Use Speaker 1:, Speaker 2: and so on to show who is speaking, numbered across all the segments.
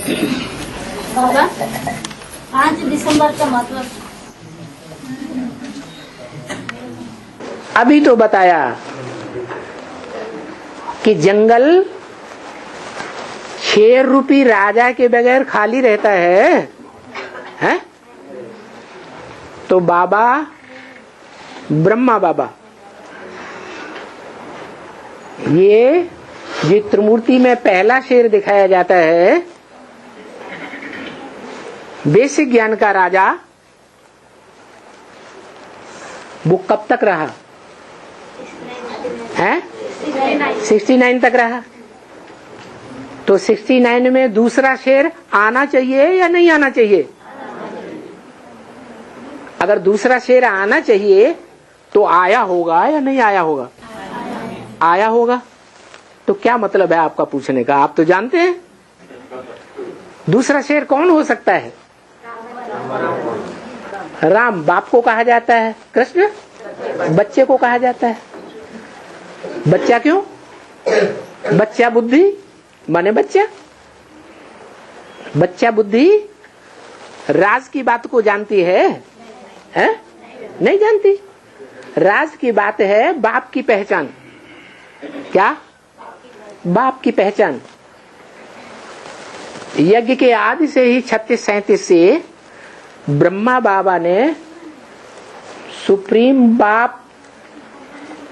Speaker 1: बाबा 5 दिसंबर का मतलब
Speaker 2: अभी तो बताया कि जंगल शेर रूपी राजा के बगैर खाली रहता है? तो बाबा ब्रह्मा बाबा ये त्रिमूर्ति में पहला शेर दिखाया जाता है, बेसिक ज्ञान का राजा, वो कब तक रहा है? 69 तक रहा। तो 69 में दूसरा शेर आना चाहिए या नहीं आना चाहिए? अगर दूसरा शेर आना चाहिए तो आया होगा या नहीं आया होगा? आया होगा। तो क्या मतलब है आपका पूछने का? आप तो जानते हैं दूसरा शेर कौन हो सकता है? राम बाप को कहा जाता है, कृष्ण बच्चे को कहा जाता है। बच्चा क्यों? बच्चा बुद्धि माने बच्चा। बच्चा बुद्धि राज की बात को जानती है? नहीं जानती। राज की बात है बाप की पहचान। क्या? बाप की पहचान। यज्ञ के आदि से ही 36-37 से ब्रह्मा बाबा ने सुप्रीम बाप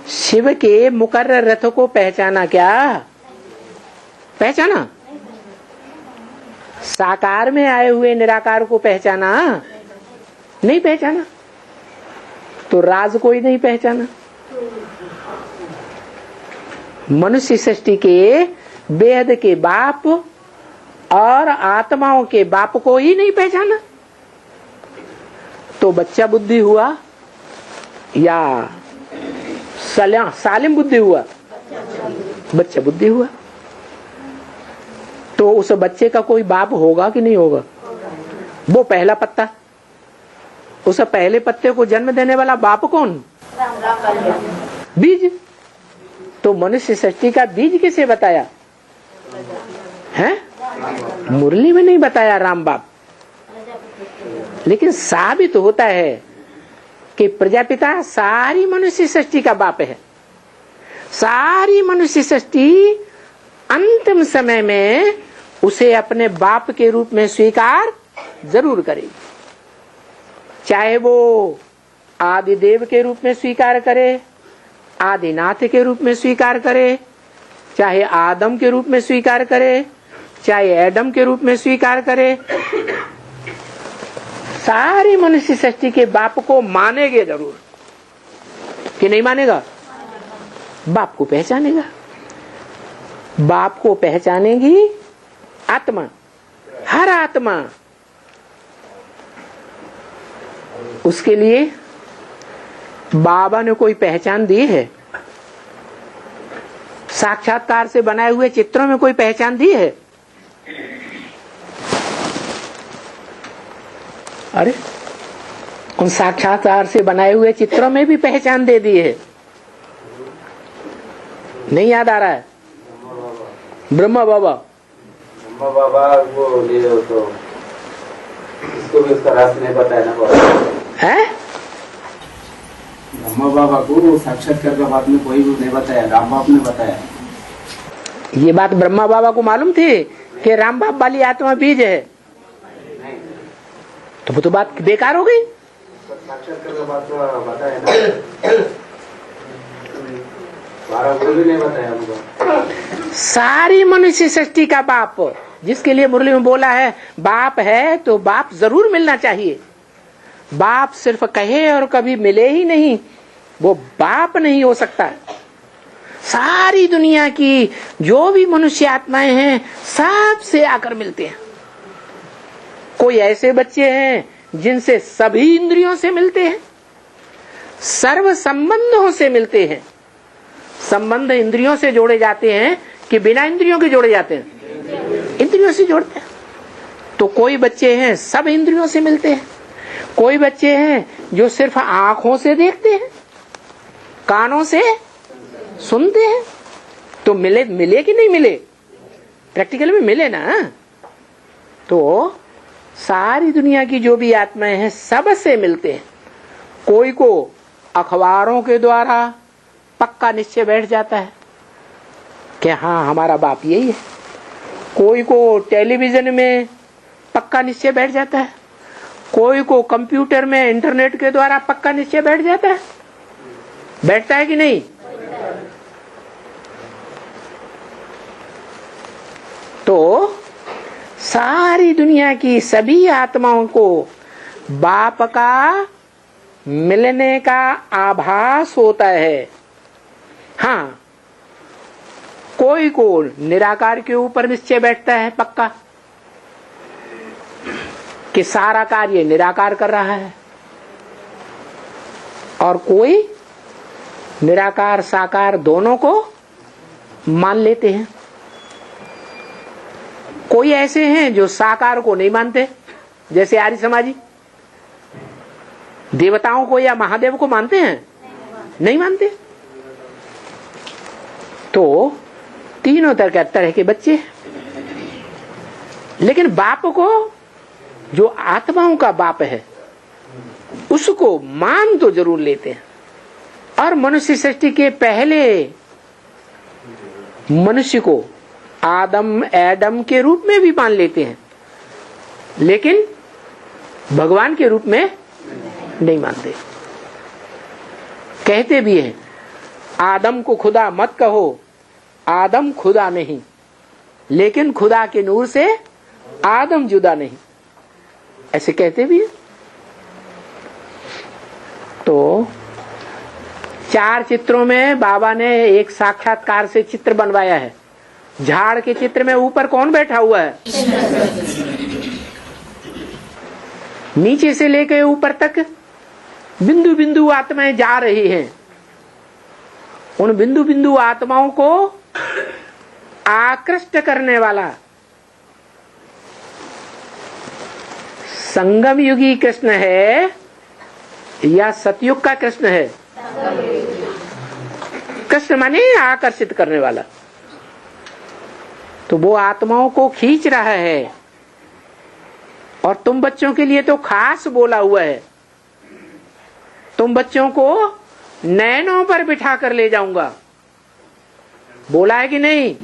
Speaker 2: शिव के मुकर्रर रथ को पहचाना। क्या पहचाना? साकार में आए हुए निराकार को पहचाना? नहीं पहचाना। तो राज को ही नहीं पहचाना। मनुष्य सृष्टि के बेहद के बाप और आत्माओं के बाप को ही नहीं पहचाना। तो बच्चा बुद्धि हुआ या सालिम बुद्धि हुआ? बच्चा बुद्धि हुआ। तो उस बच्चे का कोई बाप होगा कि नहीं होगा? वो पहला पत्ता। उस पहले पत्ते को जन्म देने वाला बाप कौन? बीज। तो मनुष्य सृष्टि का बीज किसे बताया है? मुरली में नहीं बताया राम बाप। लेकिन साबित होता है कि प्रजापिता सारी मनुष्य सृष्टि का बाप है। सारी मनुष्य सृष्टि अंतिम समय में उसे अपने बाप के रूप में स्वीकार जरूर करेगी। चाहे वो आदिदेव के रूप में स्वीकार करे, आदिनाथ के रूप में स्वीकार करे, चाहे आदम के रूप में स्वीकार करे, चाहे एडम के रूप में स्वीकार करे, सारी मनुष्य सृष्टि के बाप को मानेगे जरूर कि नहीं मानेगा? बाप को पहचानेगा। बाप को पहचानेगी आत्मा, हर आत्मा। उसके लिए बाबा ने कोई पहचान दी है? साक्षात्कार से बनाए हुए चित्रों में कोई पहचान दी है? अरे उन साक्षात्कार से बनाए हुए चित्रों में भी पहचान दे दी है। नहीं याद आ रहा है? ब्रह्मा बाबा
Speaker 3: वो ले तो इसको भी उसका रास्ता नहीं बताया ना
Speaker 2: है।
Speaker 3: ब्रह्मा बाबा को साक्षात्कार का बात में कोई भी नहीं बताया, राम बाप ने बताया।
Speaker 2: ये बात ब्रह्मा बाबा को मालूम थी कि राम बाप वाली आत्मा बीज है? तो वो तो बात बेकार हो गई।
Speaker 3: साक्षात्कार का बात तो बताया ना, वो भी नहीं बताया हमको।
Speaker 2: सारी मनुष्य सृष्टि का बाप, जिसके लिए मुरली में बोला है बाप है तो बाप जरूर मिलना चाहिए। बाप सिर्फ कहे और कभी मिले ही नहीं, वो बाप नहीं हो सकता। सारी दुनिया की जो भी मनुष्य आत्माएं हैं सब से आकर मिलते हैं। कोई ऐसे बच्चे हैं जिनसे सभी इंद्रियों से मिलते हैं, सर्व संबंधों से मिलते हैं। संबंध इंद्रियों से जोड़े जाते हैं कि बिना इंद्रियों के जोड़े जाते हैं? इंद्रियों से जोड़ते हैं। तो कोई बच्चे हैं सब इंद्रियों से मिलते हैं, कोई बच्चे हैं जो सिर्फ आंखों से देखते हैं, कानों से सुनते हैं। तो मिले कि नहीं मिले? प्रैक्टिकल में मिले ना। तो सारी दुनिया की जो भी आत्माएं हैं सबसे मिलते हैं। कोई को अखबारों के द्वारा पक्का निश्चय बैठ जाता है कि हाँ हमारा बाप यही है। कोई को टेलीविजन में पक्का निश्चय बैठ जाता है। कोई को कंप्यूटर में इंटरनेट के द्वारा पक्का निश्चय बैठ जाता है। बैठता है कि नहीं? तो सारी दुनिया की सभी आत्माओं को बाप का मिलने का आभास होता है। हाँ, कोई को निराकार के ऊपर निश्चय बैठता है पक्का कि सारा कार्य निराकार कर रहा है, और कोई निराकार साकार दोनों को मान लेते हैं। कोई ऐसे हैं जो साकार को नहीं मानते, जैसे आर्य समाजी। देवताओं को या महादेव को मानते हैं? नहीं मानते। तो तीनों तरह के बच्चे। लेकिन बाप को, जो आत्माओं का बाप है, उसको मान तो जरूर लेते हैं। और मनुष्य सृष्टि के पहले मनुष्य को आदम एडम के रूप में भी मान लेते हैं, लेकिन भगवान के रूप में नहीं मानते। कहते भी हैं आदम को खुदा मत कहो, आदम खुदा नहीं, लेकिन खुदा के नूर से आदम जुदा नहीं, ऐसे कहते भी हैं। तो 4 चित्रों में बाबा ने एक साक्षात्कार से चित्र बनवाया है। झाड़ के चित्र में ऊपर कौन बैठा हुआ है? नीचे से लेकर ऊपर तक बिंदु बिंदु आत्माएं जा रही हैं। उन बिंदु बिंदु आत्माओं को आकृष्ट करने वाला संगम युगी कृष्ण है या सतयुग का कृष्ण है? कृष्ण माने आकर्षित करने वाला। तो वो आत्माओं को खींच रहा है, और तुम बच्चों के लिए तो खास बोला हुआ है, तुम बच्चों को नैनों पर बिठा कर ले जाऊंगा। बोला है कि नहीं?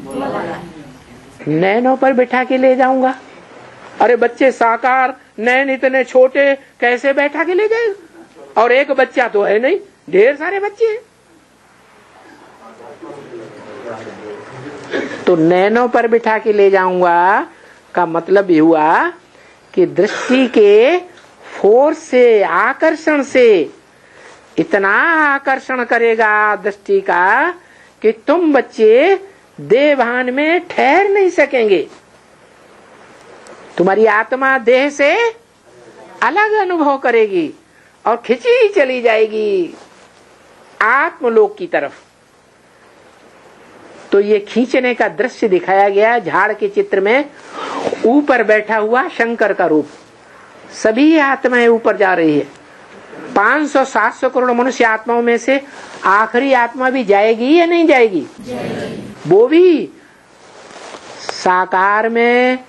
Speaker 2: नैनों पर बिठा के ले जाऊंगा। अरे बच्चे साकार, नैन इतने छोटे, कैसे बैठा के ले जाएगा? और एक बच्चा तो है नहीं, ढेर सारे बच्चे हैं। तो नैनों पर बिठा के ले जाऊंगा का मतलब ये हुआ कि दृष्टि के फोर्स से, आकर्षण से इतना आकर्षण करेगा दृष्टि का कि तुम बच्चे देहभान में ठहर नहीं सकेंगे। तुम्हारी आत्मा देह से अलग अनुभव करेगी और खिंची चली जाएगी आत्मलोक की तरफ। तो ये खींचने का दृश्य दिखाया गया झाड़ के चित्र में। ऊपर बैठा हुआ शंकर का रूप, सभी आत्माएं ऊपर जा रही है। 500-700 करोड़ मनुष्य आत्माओं में से आखिरी आत्मा भी जाएगी या नहीं जाएगी? वो भी साकार में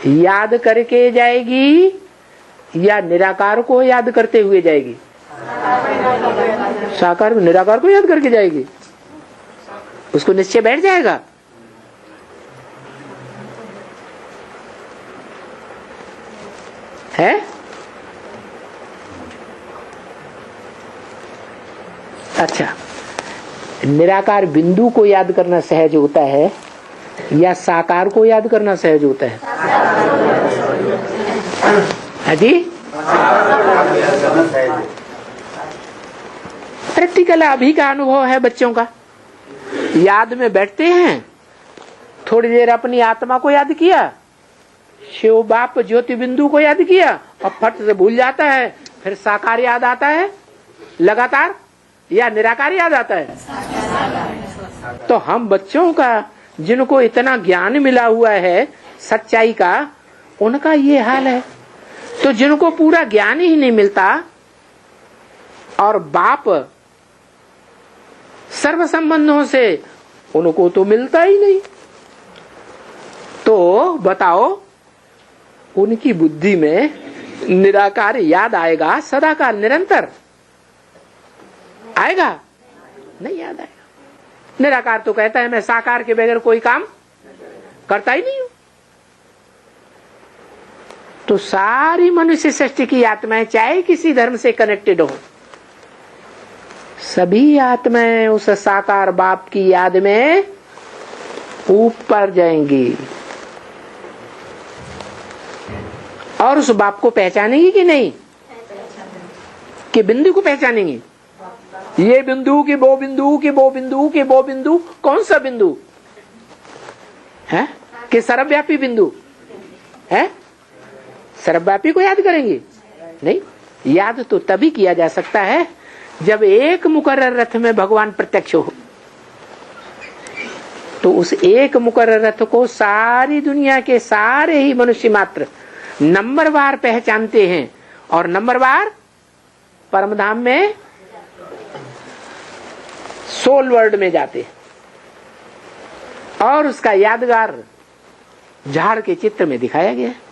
Speaker 2: याद करके जाएगी या निराकार को याद करते हुए जाएगी? साकार में निराकार को याद करके जाएगी। उसको निश्चय बैठ जाएगा। है? अच्छा, निराकार बिंदु को याद करना सहज होता है या साकार को याद करना सहज होता है? जी, प्रैक्टिकल अभी का अनुभव है बच्चों का। याद में बैठते हैं, थोड़ी देर अपनी आत्मा को याद किया, शिव बाप ज्योति बिंदु को याद किया और फट से भूल जाता है। फिर साकार याद आता है लगातार या निराकार याद आता है? तो हम बच्चों का, जिनको इतना ज्ञान मिला हुआ है सच्चाई का, उनका ये हाल है। तो जिनको पूरा ज्ञान ही नहीं मिलता और बाप सर्व संबंधों से, उनको तो मिलता ही नहीं। तो बताओ उनकी बुद्धि में निराकार याद आएगा, सदाकाल निरंतर आएगा? नहीं याद आएगा। निराकार तो कहता है मैं साकार के बगैर कोई काम करता ही नहीं हूं। तो सारी मनुष्य सृष्टि की आत्माएं चाहे किसी धर्म से कनेक्टेड हो, सभी आत्माएं उस साकार बाप की याद में ऊपर जाएंगी और उस बाप को पहचानेंगी कि नहीं? कि बिंदु को पहचानेंगी? ये बिंदु की वो बिंदु की वो बिंदु की वो बिंदु, कौन सा बिंदु है? कि सर्वव्यापी बिंदु है? सर्वव्यापी को याद करेंगे? नहीं, याद तो तभी किया जा सकता है जब एक मुकर्रर रथ में भगवान प्रत्यक्ष हो। तो उस एक मुकर्रर रथ को सारी दुनिया के सारे ही मनुष्य मात्र नंबरवार पहचानते हैं और नंबरवार परमधाम में सोल वर्ल्ड में जाते हैं और उसका यादगार झाड़ के चित्र में दिखाया गया है।